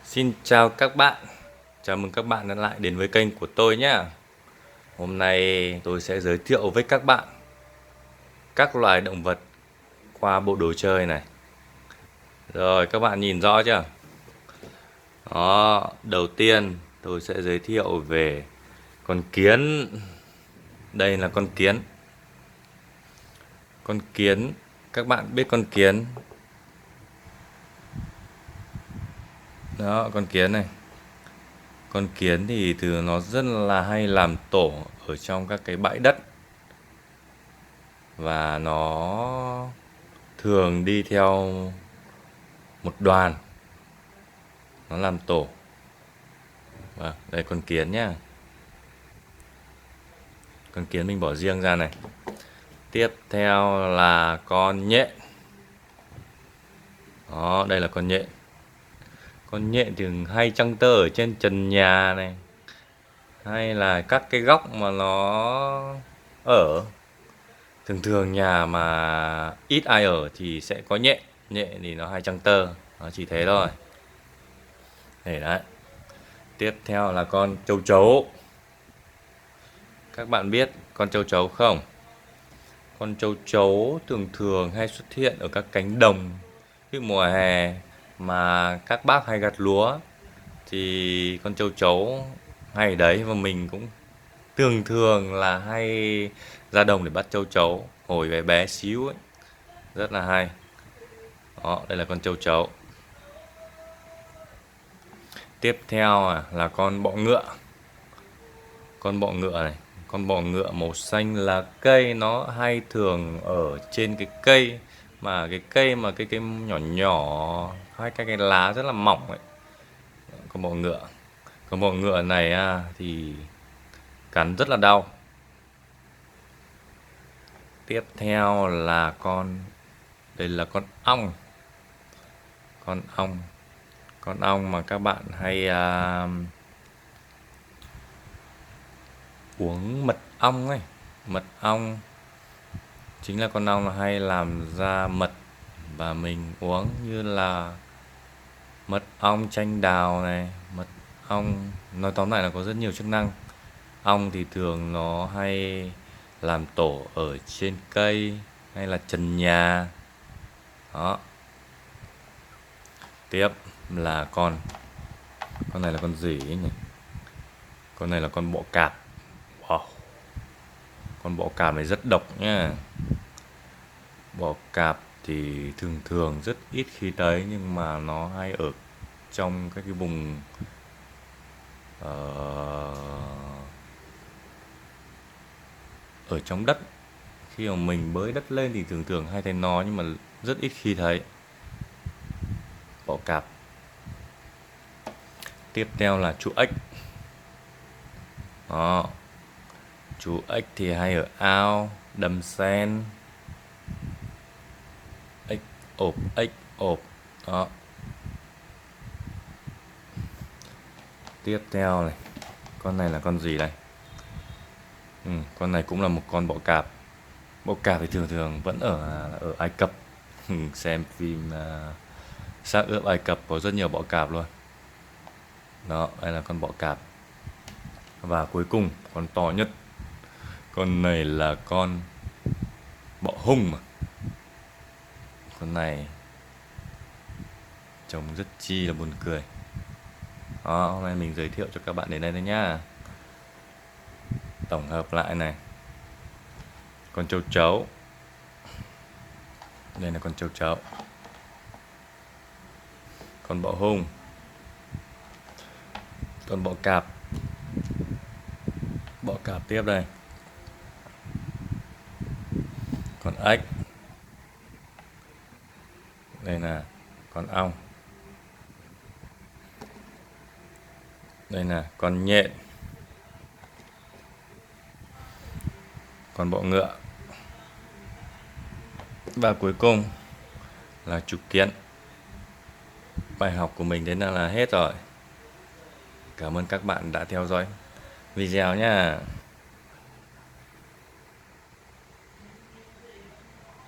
Xin chào các bạn, chào mừng các bạn đã lại đến với kênh của tôi nhé. Hôm nay tôi sẽ giới thiệu với các bạn các loài động vật qua bộ đồ chơi này. Rồi các bạn nhìn rõ chưa? Đó, đầu tiên tôi sẽ giới thiệu về con kiến. Đây là con kiến. Con kiến, các bạn biết con kiến. Đó, con kiến này. Con kiến thì thường nó rất là hay làm tổ ở trong các cái bãi đất. Và nó thường đi theo một đoàn, nó làm tổ. Và đây con kiến nhá. Con kiến mình bỏ riêng ra này. Tiếp theo là con nhện. Đó, đây là con nhện. Con nhện thường hay trăng tơ ở trên trần nhà này, hay là các cái góc mà nó ở. Thường thường nhà mà ít ai ở thì sẽ có nhện. Nhện thì nó hay trăng tơ, nó chỉ thế thôi. Để đấy. Tiếp theo là con châu chấu. Các bạn biết con châu chấu không? Con châu chấu thường thường hay xuất hiện ở các cánh đồng. Khi mùa hè mà các bác hay gặt lúa thì con châu chấu hay ở đấy, và mình cũng thường thường là hay ra đồng để bắt châu chấu hồi bé bé xíu ấy. Rất là hay. Đó, đây là con châu chấu. Tiếp theo là con bọ ngựa. Con bọ ngựa này, con bọ ngựa màu xanh là cây, nó hay thường ở trên cái cây mà cái nhỏ nhỏ, hai cái lá rất là mỏng ấy. Con bọ ngựa. Con bọ ngựa này thì cắn rất là đau. Tiếp theo là đây là con ong. Con ong mà các bạn hay uống mật ong ấy. Mật ong chính là con ong là hay làm ra mật và mình uống, như là mật ong chanh đào này, mật ong, nói tóm lại là có rất nhiều chức năng. Ong thì thường nó hay làm tổ ở trên cây hay là trần nhà. Đó. Tiếp là con này là con gì ấy nhỉ? Con này là con bọ cạp. Wow. Con bọ cạp này rất độc nhá. Bọ cạp thì thường thường rất ít khi thấy, nhưng mà nó hay ở trong các cái vùng ở trong đất. Khi mà mình bới đất lên thì thường thường hay thấy nó, nhưng mà rất ít khi thấy bọ cạp. Tiếp theo là chú ếch. Đó. Chú ếch thì hay ở ao, đầm sen. Ếch ộp. Đó. Tiếp theo này, con này là con gì đây? Con này cũng là một con bọ cạp. Bọ cạp thì thường thường vẫn ở Ai Cập. Xem phim xác ướp Ai Cập có rất nhiều bọ cạp luôn. Đó, đây là con bọ cạp. Và cuối cùng, con to nhất. Con này là con bọ hung mà. Con này trông rất chi là buồn cười. Đó, hôm nay mình giới thiệu cho các bạn đến đây thôi nhá. Tổng hợp lại này. Con châu chấu. Đây là con châu chấu. Con bọ hung. Con bọ cạp. Bọ cạp tiếp đây. Con ếch. Đây là con ong. Đây là con nhện. Con bọ ngựa. Và cuối cùng là chú kiến. Bài học của mình đến là hết rồi. Cảm ơn các bạn đã theo dõi video nhé.